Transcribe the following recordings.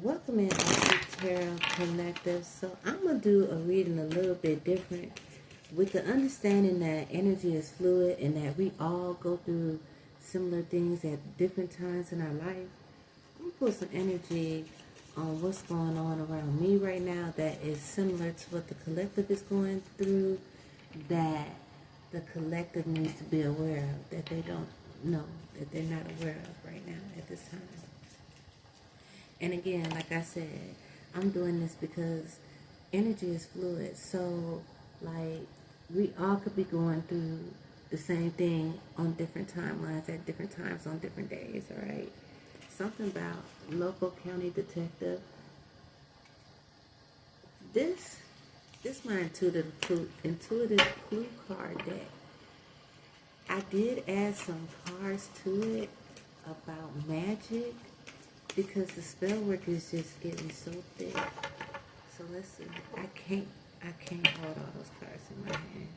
Welcome in to Tarot Collective. So I'm going to do a reading a little bit different with the understanding that energy is fluid and that we all go through similar things at different times in our life. I'm going to put some energy on what's going on around me right now that is similar to what the collective is going through, that the collective needs to be aware of, that they don't know, that they're not aware of right now at this time. And again, like I said, I'm doing this because energy is fluid. So, like, we all could be going through the same thing on different timelines at different times on different days, all right? Something about local county detective. This my intuitive clue card deck. I did add some cards to it about magic, because the spell work is just getting so thick. So let's see. I can't hold all those cards in my hand.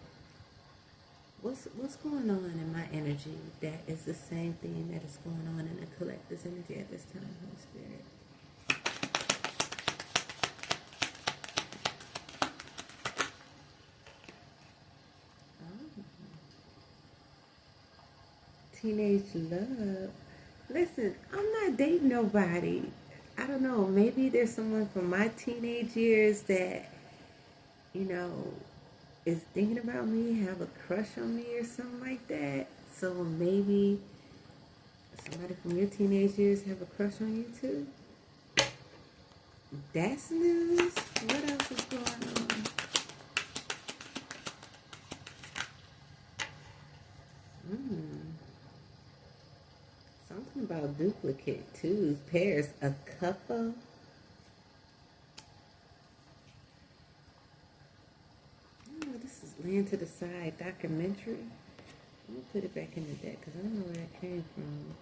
What's going on in my energy that is the same thing that is going on in the collective's energy at this time, Holy Spirit? Oh. Teenage love. Listen, I'm not dating nobody. I don't know. Maybe there's someone from my teenage years that, is thinking about me, have a crush on me or something like that. So maybe somebody from your teenage years have a crush on you too. That's news. What else is going on? Something about duplicate, twos, pairs, a couple. Oh, this is Land to the Side documentary. Let me put it back in the deck because I don't know where that came from.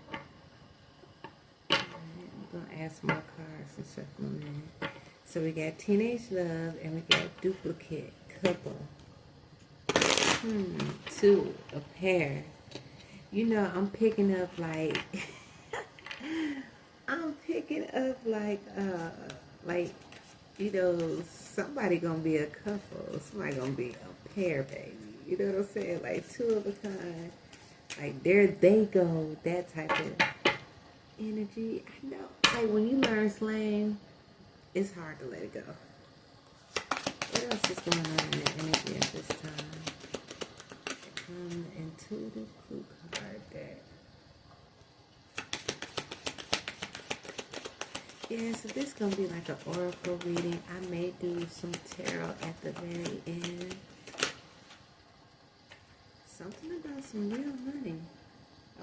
I'm going to add some more cards and shuffle them in. So we got teenage love and we got duplicate, couple. Two, a pair. I'm picking up like somebody gonna be a couple, somebody gonna be a pair, baby. You know what I'm saying? Like two of a kind. Like there they go, that type of energy. I know. Like when you learn slang, it's hard to let it go. What else is going on in the energy at this time? Intuitive clue card deck. Yeah, so this is going to be like an oracle reading. I may do some tarot at the very end. Something about some real money.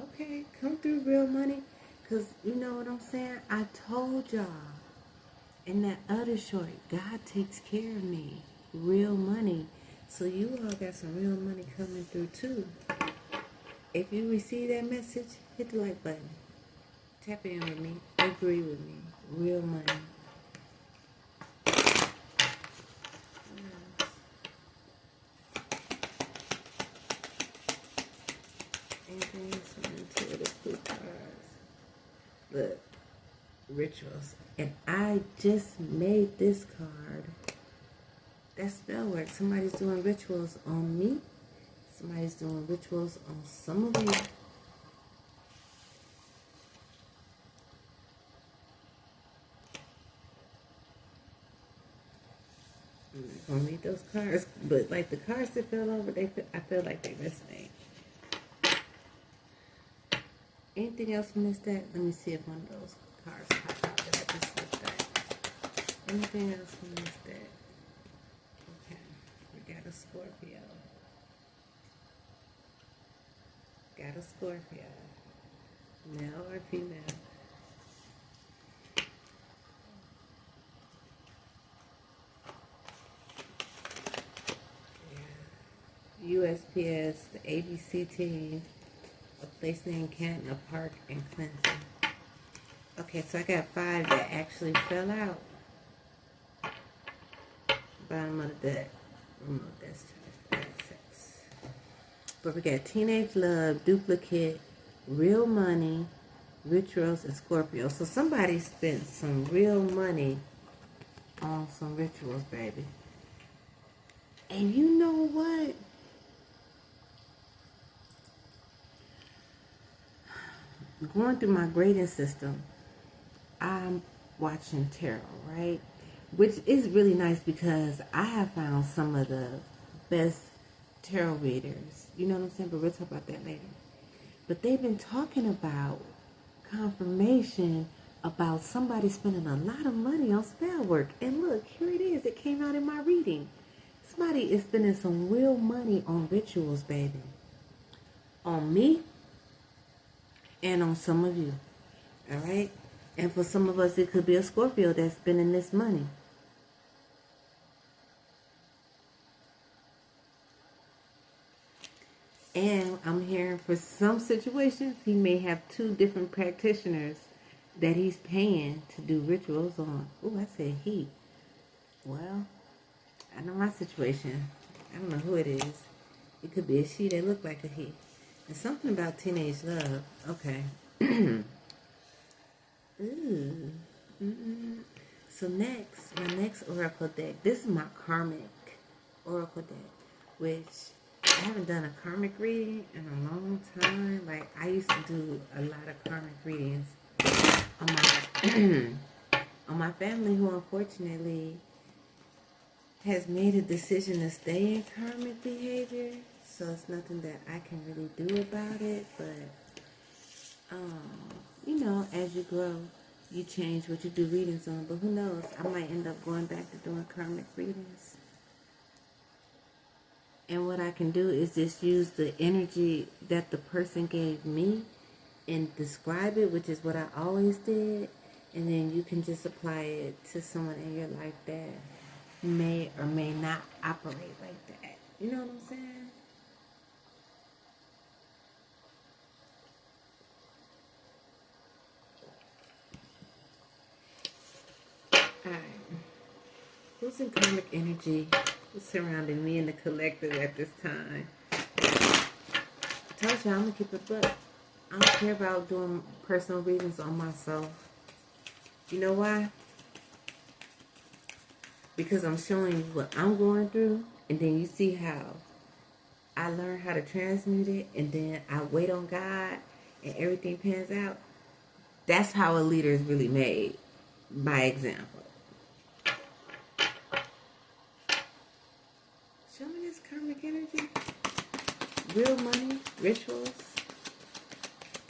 Okay, come through real money. Because you know what I'm saying? I told y'all in that other short, God takes care of me. Real money. So you all got some real money coming through too. If you receive that message, hit the like button. Tap in with me. Agree with me. Real money. Anything else into the clue cards? Look, rituals. And I just made this card. That's spell work. Somebody's doing rituals on me. Somebody's doing rituals on some of you. I'm not going to read those cards, but like the cards that fell over, I feel like they resonate. Anything else from this deck? Let me see if one of those cards pop out that I just looked at. Anything else from this deck? Okay, we got a Scorpio. Got a Scorpio. Male or female? USPS, the ABC team, a place named Canton, a park in Clinton. Okay, so I got 5 that actually fell out. Bottom of the deck. Remove this. But we got teenage love, duplicate, real money, rituals, and Scorpio. So somebody spent some real money on some rituals, baby. And you know what? Going through my grading system, I'm watching tarot, right? Which is really nice because I have found some of the best tarot readers. You know what I'm saying? But we'll talk about that later. But they've been talking about confirmation about somebody spending a lot of money on spell work. And look, here it is. It came out in my reading. Somebody is spending some real money on rituals, baby. On me and on some of you. All right? And for some of us, it could be a Scorpio that's spending this money. And I'm hearing for some situations, he may have 2 different practitioners that he's paying to do rituals on. Oh, I said he. Well, I know my situation. I don't know who it is. It could be a she that looked like a he. And something about teenage love. Okay. Ooh. So next, my next oracle deck. This is my karmic oracle deck, which I haven't done a karmic reading in a long time. Like, I used to do a lot of karmic readings on my on my family, who unfortunately has made a decision to stay in karmic behavior. So it's nothing that I can really do about it. But you know, as you grow, you change what you do readings on. But who knows? I might end up going back to doing karmic readings. And what I can do is just use the energy that the person gave me and describe it, which is what I always did. And then you can just apply it to someone in your life that may or may not operate like that. You know what I'm saying? Alright. Who's in karmic energy? Who's surrounding me and the collective at this time? I told you I'm gonna keep it book. I don't care about doing personal readings on myself. You know why? Because I'm showing you what I'm going through, and then you see how I learn how to transmute it, and then I wait on God, and everything pans out. That's how a leader is really made, by example. Show me this karmic energy. Real money, rituals,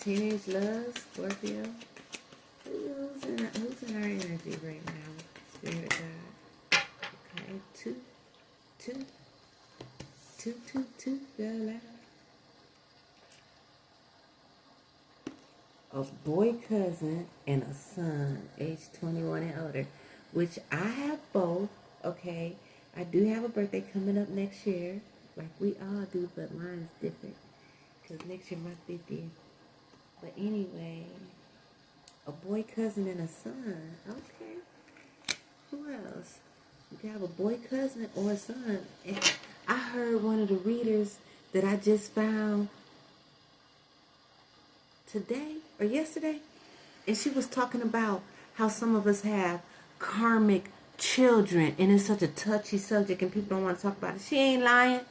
teenage love, Scorpio. Who's in our energy right now? Spirit of God. Okay, two. Fell out. A boy cousin and a son, age 21 and older, which I have both. Okay, I do have a birthday coming up next year, like we all do, but mine's different because next year my 50th. But anyway, a boy cousin and a son. Okay, who else? You can have a boy cousin or a son. And I heard one of the readers that I just found today or yesterday, and she was talking about how some of us have karmic children, and it's such a touchy subject and people don't want to talk about it. She ain't lying.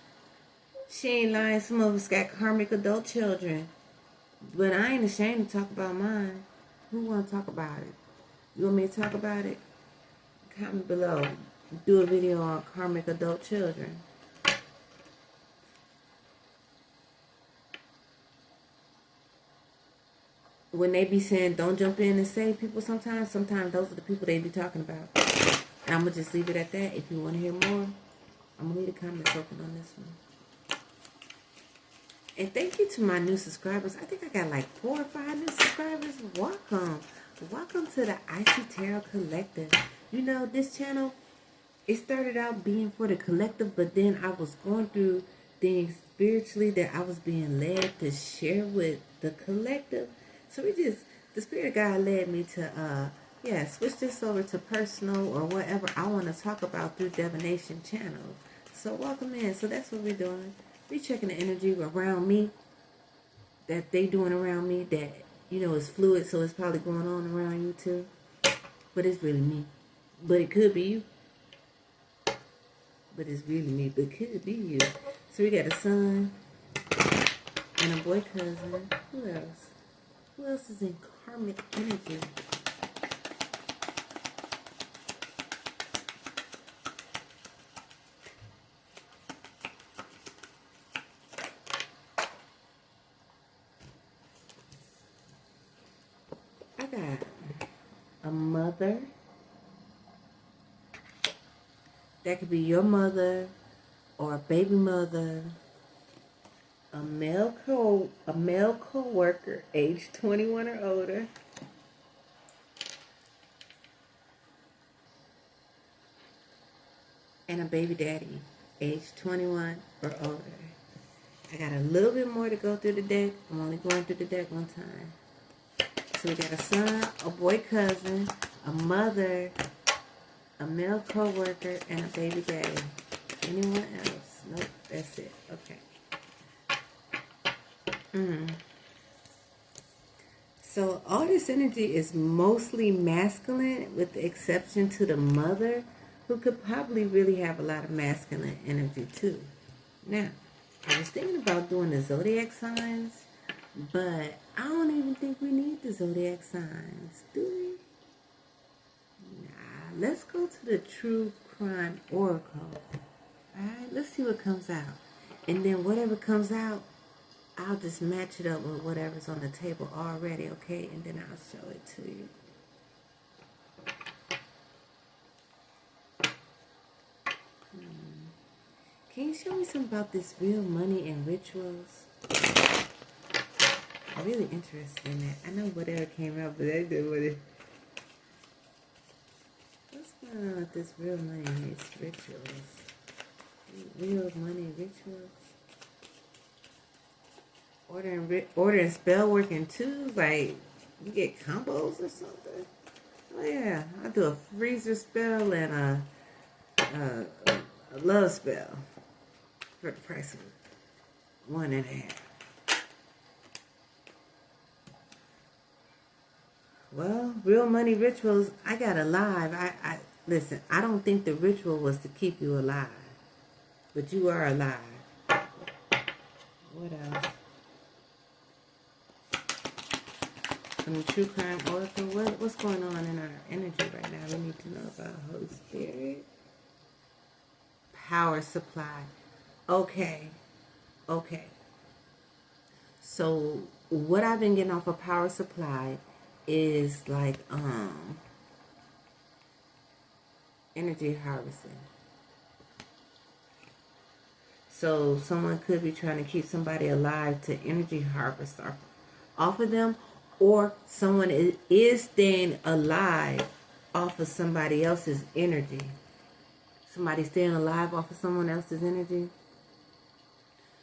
Some of us got karmic adult children, but I ain't ashamed to talk about mine. Who want to talk about it? You want me to talk about it? Comment below. Do a video on karmic adult children. When they be saying don't jump in and save people sometimes those are the people they be talking about. And I'm going to just leave it at that. If you want to hear more, I'm going to leave the comments open on this one. And thank you to my new subscribers. I think I got like 4 or 5 new subscribers. Welcome. Welcome to the Icy Tarot Collective. You know, this channel, it started out being for the collective, but then I was going through things spiritually that I was being led to share with the collective. So the Spirit of God led me to, switch this over to personal or whatever I want to talk about through divination channel. So welcome in. So that's what we're doing. We're checking the energy around me, that they doing around me, that You know, it's fluid, so it's probably going on around you too. But it's really me. But it could be you. But it's really me. But it could be you. So we got a son and a boy cousin. Who else? Who else is in karmic energy? I got a mother. That could be your mother or a baby mother. A male co-worker, age 21 or older. And a baby daddy, age 21 or older. I got a little bit more to go through the deck. I'm only going through the deck one time. So we got a son, a boy cousin, a mother, a male co-worker, and a baby daddy. Anyone else? Nope, that's it. Okay. So all this energy is mostly masculine, with the exception to the mother, who could probably really have a lot of masculine energy too. Now, I was thinking about doing the zodiac signs, but I don't even think we need the zodiac signs, do we? Nah, let's go to the True Crime Oracle. Alright, let's see what comes out. And then whatever comes out, I'll just match it up with whatever's on the table already, okay? And then I'll show it to you. Can you show me something about this real money and rituals? I'm really interested in that. I know whatever came out, but I didn't what it. What's going on with this real money and these rituals? Real money rituals? Ordering spell working too, like you get combos or something. Oh yeah, I do a freezer spell and a love spell for the price of 1.5. Well, real money rituals. I got alive. I listen. I don't think the ritual was to keep you alive, but you are alive. What else? From the True Crime Oracle, what's going on in our energy right now? We need to know about Holy Spirit. Power supply. Okay. So what I've been getting off of power supply is like energy harvesting. So someone could be trying to keep somebody alive to energy harvest off of them, or someone is staying alive off of somebody else's energy. Somebody staying alive off of someone else's energy.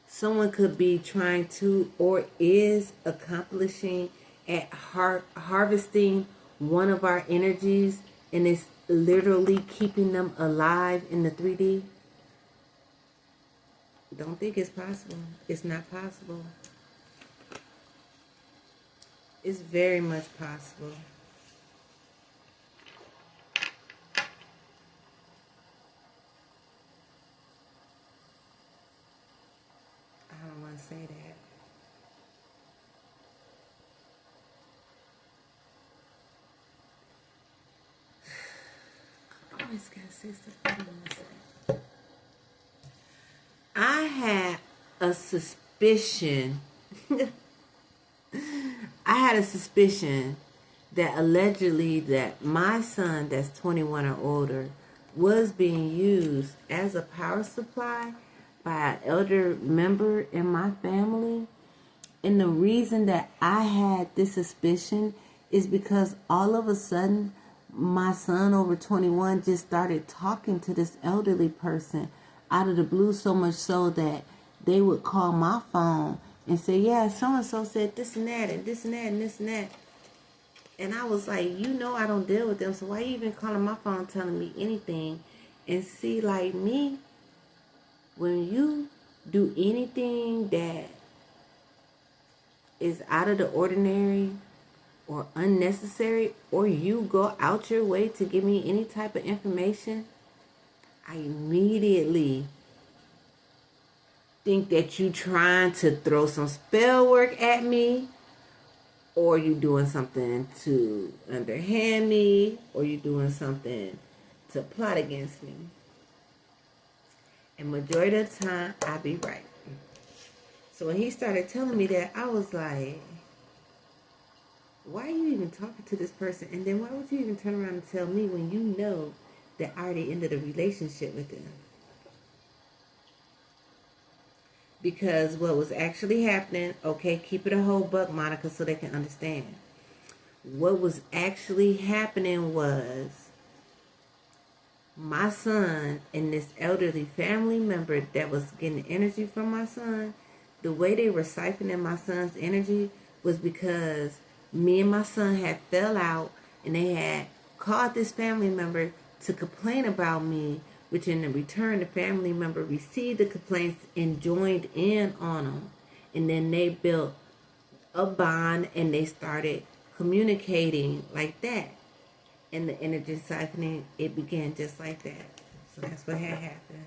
Someone could be trying to or is accomplishing at harvesting one of our energies, and it's literally keeping them alive in the 3D. Don't think it's possible. It's not possible. It's very much possible. I don't want to say that. I always gotta say stuff I don't want to say. I had a suspicion. I had a suspicion that allegedly that my son that's 21 or older was being used as a power supply by an elder member in my family. And the reason that I had this suspicion is because all of a sudden my son over 21 just started talking to this elderly person out of the blue, so much so that they would call my phone and say, yeah, so-and-so said this and that and this and that and this and that. And I was like, you know I don't deal with them, so why you even calling my phone telling me anything? And see, like me, when you do anything that is out of the ordinary, or unnecessary, or you go out your way to give me any type of information, I immediately think that you trying to throw some spell work at me, or you doing something to underhand me, or you doing something to plot against me. And majority of the time, I be right. So when he started telling me that, I was like, why are you even talking to this person? And then why would you even turn around and tell me when you know that I already ended a relationship with them? Because what was actually happening, okay, keep it a whole buck, Monica, so they can understand. What was actually happening was my son and this elderly family member that was getting energy from my son, the way they were siphoning my son's energy was because me and my son had fell out, and they had called this family member to complain about me, which in return, the family member received the complaints and joined in on them. And then they built a bond, and they started communicating like that. And the energy siphoning, it began just like that. So that's what had happened.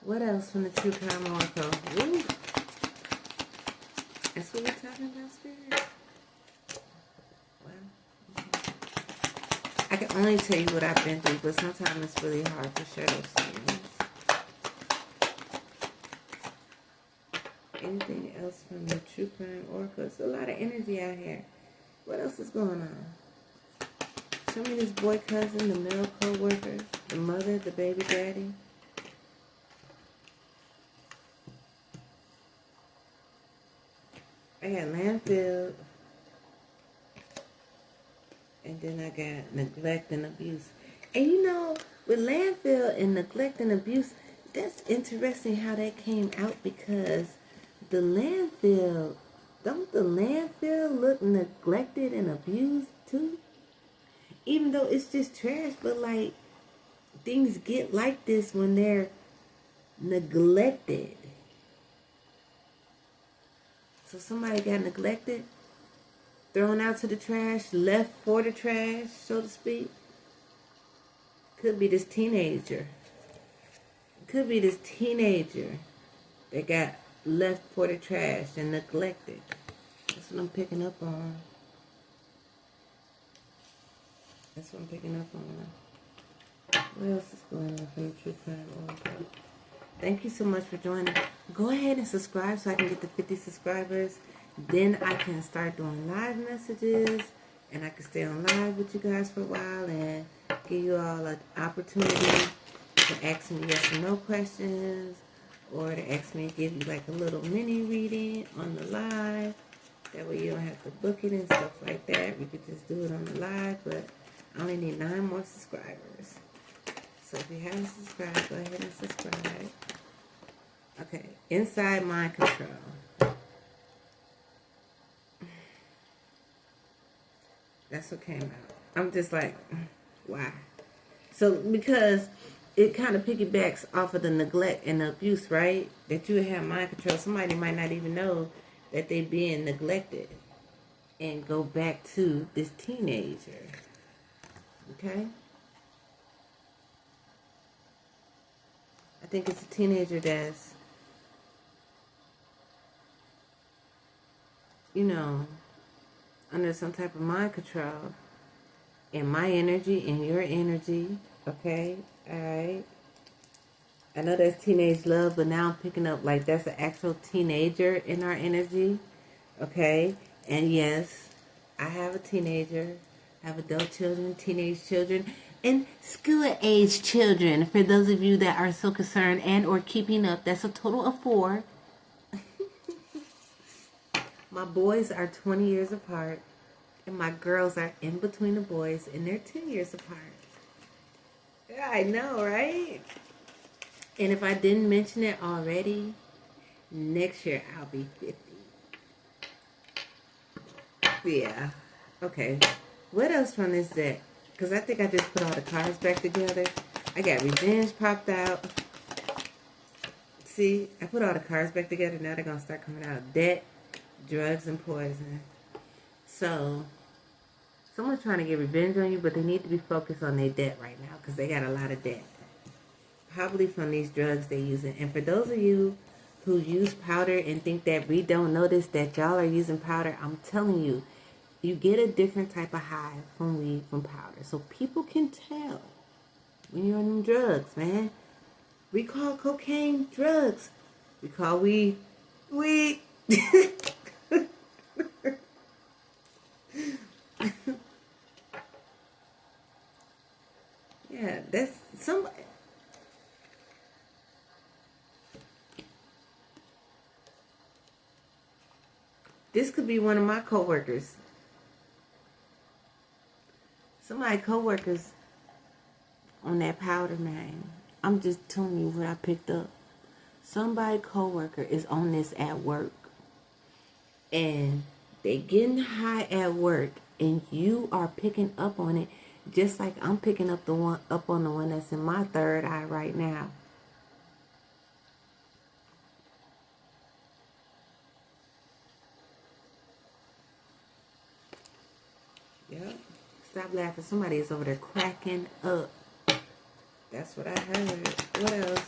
What else from the True Crime Oracle? Ooh. That's what we're talking about, Spirit? Well, I can only tell you what I've been through, but sometimes it's really hard to share those things. Anything else from the True Crime Oracle? It's a lot of energy out here. What else is going on? Show me this boy cousin, the male co-worker, the mother, the baby daddy. I got landfill. And then I got neglect and abuse. And you know, with landfill and neglect and abuse, that's interesting how that came out, because the landfill, don't the landfill look neglected and abused too? Even though it's just trash, but like, things get like this when they're neglected. So somebody got neglected, thrown out to the trash, left for the trash, so to speak. Could be this teenager. Could be this teenager that got left for the trash and neglected. That's what I'm picking up on. That's what I'm picking up on. What else is going on from the True Crime Oracle? Thank you so much for joining. Go ahead and subscribe so I can get to 50 subscribers. Then I can start doing live messages, and I can stay on live with you guys for a while and give you all an opportunity to ask me yes or no questions, or to ask me to give you like a little mini reading on the live. That way you don't have to book it and stuff like that. We could just do it on the live, but I only need 9 more subscribers. So if you haven't subscribed, go ahead and subscribe. Okay, inside mind control. That's what came out. I'm just like, why? So because it kind of piggybacks off of the neglect and the abuse, right? That you have mind control. Somebody might not even know that they're being neglected, and go back to this teenager. Okay? I think it's a teenager that's, you know, under some type of mind control. And my energy and your energy. Okay? Alright? I know that's teenage love, but now I'm picking up like that's an actual teenager in our energy. Okay? And yes, I have a teenager. I have adult children, teenage children, and school-age children. For those of you that are so concerned and or keeping up, that's a total of 4. My boys are 20 years apart, and my girls are in between the boys, and they're 10 years apart. Yeah, I know, right? And if I didn't mention it already, next year I'll be 50. Yeah. Okay. What else from this deck? Because I think I just put all the cards back together. I got revenge popped out. See, I put all the cards back together. Now they're going to start coming out. Debt, drugs, and poison. So So, someone's trying to get revenge on you, but they need to be focused on their debt right now because they got a lot of debt. Probably from these drugs they're using. And for those of you who use powder and think that we don't notice that y'all are using powder, I'm telling you, you get a different type of high from weed, from powder. So people can tell when you're on them drugs, man. We call cocaine drugs. We call weed. Yeah, that's somebody. This could be one of my coworkers. Somebody coworkers on that powder, man. I'm just telling you what I picked up. Somebody coworker is on this at work, and they getting high at work, and you are picking up on it, just like I'm picking up on the one that's in my third eye right now. Yep. Stop laughing. Somebody is over there cracking up. That's what I heard. What else?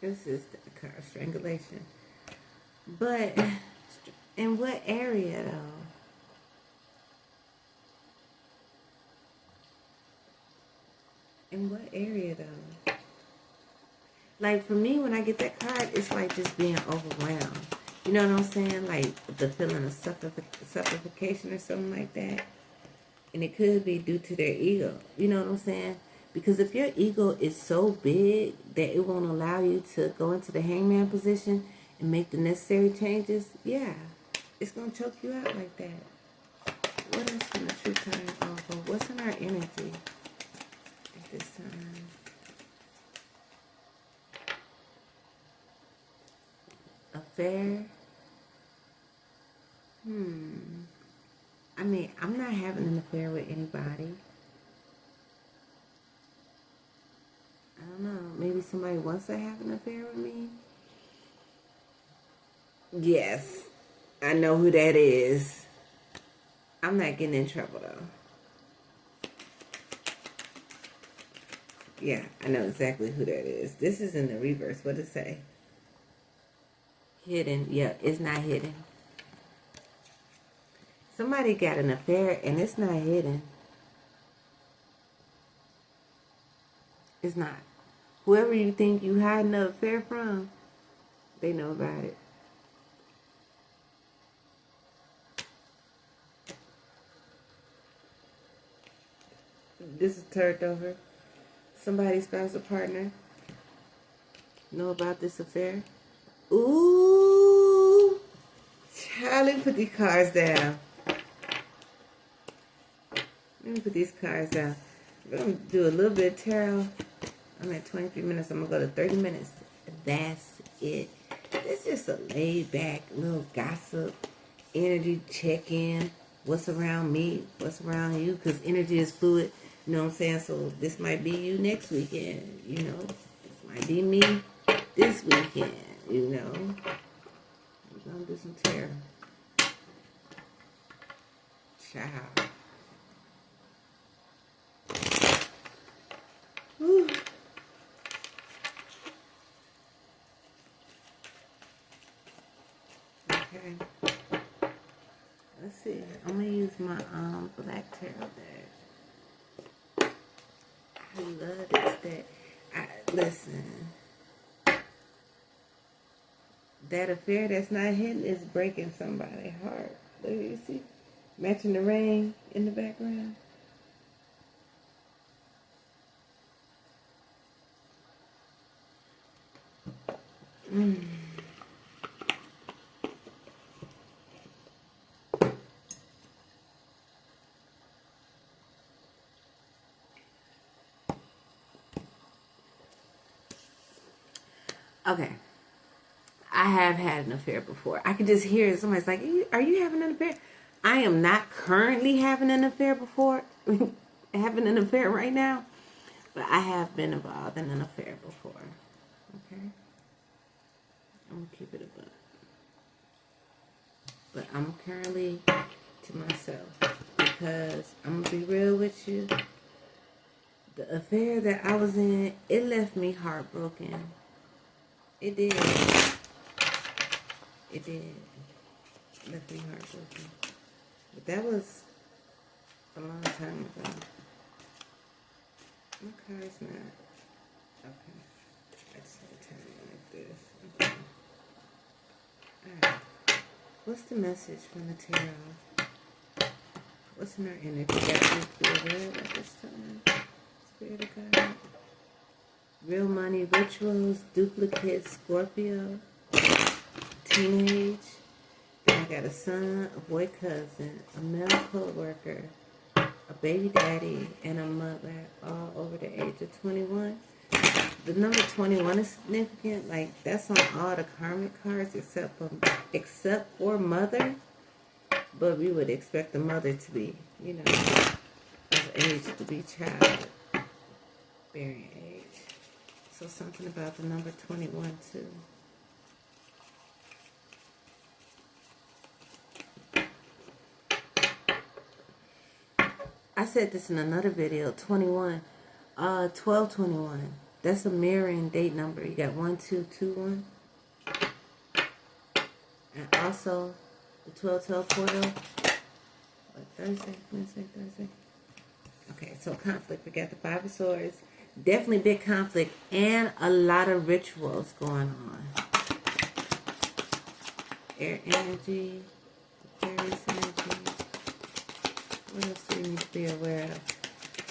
This is the car strangulation. But in what area though? In what area though? Like for me, when I get that card, it's like just being overwhelmed. You know what I'm saying? Like the feeling of suffocation or something like that. And it could be due to their ego. You know what I'm saying? Because if your ego is so big that it won't allow you to go into the hangman position and make the necessary changes, yeah, it's going to choke you out like that. What else in the true time offer? What's in our energy at this time? Affair? I mean, I'm not having an affair with anybody. I don't know. Maybe somebody wants to have an affair with me. Yes, I know who that is. I'm not getting in trouble though. Yeah, I know exactly who that is. This is in the reverse. What does it say? Hidden. Yeah, it's not hidden. Somebody got an affair and it's not hidden. It's not. Whoever you think you hiding the affair from, they know about it. This is turned over. Somebody's spousal partner know about this affair. Ooh, Charlie, put these cards down. Let me put these cards down. We're going to do a little bit of tarot. I'm at 23 minutes. I'm going to go to 30 minutes. That's it. This is just a laid back little gossip, energy check-in. What's around me? What's around you? Because energy is fluid. You know what I'm saying? So this might be you next weekend. You know, this might be me this weekend. You know, we're going to do some tarot. Ciao. Whew. Okay. Let's see. I'm gonna use my black tarot deck. I love this deck. Listen. That affair that's not hidden is breaking somebody's heart. Look, you see? Matching the rain in the background. Okay. I have had an affair before. I could just hear somebody's like, are you having an affair? I am not currently having an affair before. Having an affair right now. But I have been involved in an affair before. Okay? I'm going to keep it a buck. But I'm currently to myself. Because I'm going to be real with you. The affair that I was in, it left me heartbroken. It did. It did. It left me heartbroken. But that was a long time ago. My car's not. Okay. I just need to turn it like this. Okay. Alright. What's the message from the tarot? What's in our energy? Got to be aware at this time. Spirit of God. Real money rituals. Duplicate Scorpio. Teenage. Then I got a son, a boy cousin, a male co-worker, a baby daddy, and a mother, all over the age of 21. The number 21 is significant. Like, that's on all the karmic cards except for mother. But we would expect the mother to be, you know, of age to be child bearing age. So something about the number 21 too. I said this in another video, 1221. That's a mirroring date number. You got 1221. And also the 1212 portal. What, Thursday, Wednesday, Thursday? Okay, so conflict. We got the Five of Swords. Definitely big conflict and a lot of rituals going on. Air energy, Aquarius energy. What else do you need to be aware of?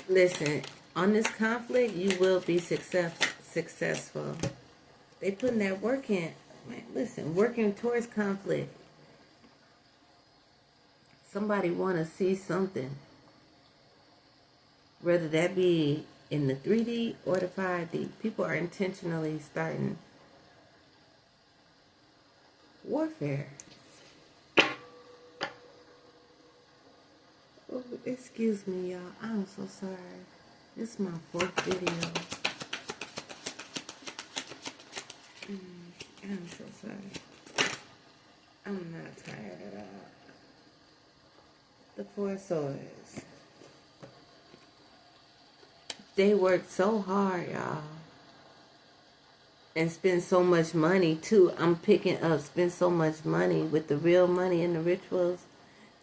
Listen, on this conflict, you will be successful. They putting that work in. Man, listen, working towards conflict. Somebody want to see something. Whether that be in the 3D or the 5D. People are intentionally starting warfare. Oh, excuse me, y'all. I'm so sorry. This is my 4th video. I'm so sorry. I'm not tired at all. The Four of Swords. They worked so hard, y'all. And spend so much money, too. I'm picking up, spend so much money with the real money and the rituals.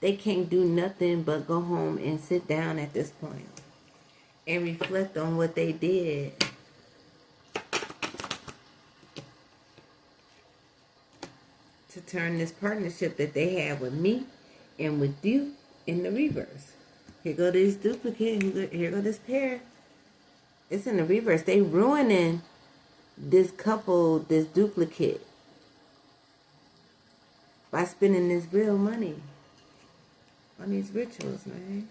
They can't do nothing but go home and sit down at this point. And reflect on what they did. To turn this partnership that they had with me and with you in the reverse. Here go this duplicate. Here go this pair. It's in the reverse. They ruining this couple, this duplicate, by spending this real money on these rituals, man.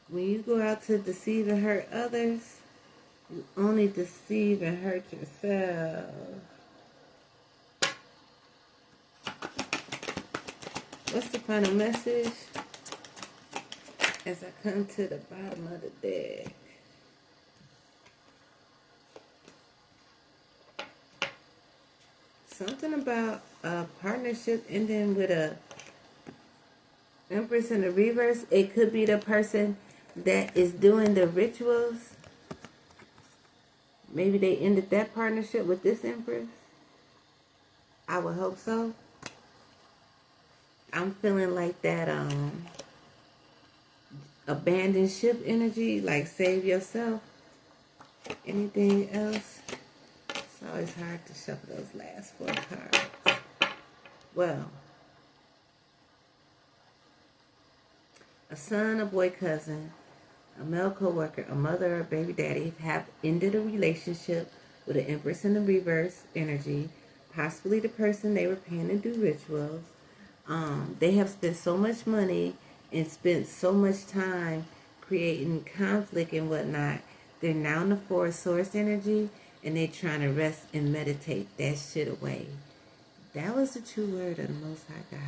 When you go out to deceive and hurt others, you only deceive and hurt yourself. What's the final message? As I come to the bottom of the deck. Something about a partnership ending with a Empress in the reverse. It could be the person that is doing the rituals. Maybe they ended that partnership with this Empress. I would hope so. I'm feeling like that abandoned ship energy, like save yourself. Anything else? It's always hard to shuffle those last 4 cards. Well, a son, a boy cousin, a male co-worker, a mother, or a baby daddy have ended a relationship with an Empress in the reverse energy. Possibly the person they were paying to do rituals. They have spent so much money and spent so much time creating conflict and whatnot. They're now in the Four of Swords energy, and they're trying to rest and meditate that shit away. That was the true word of the Most High God.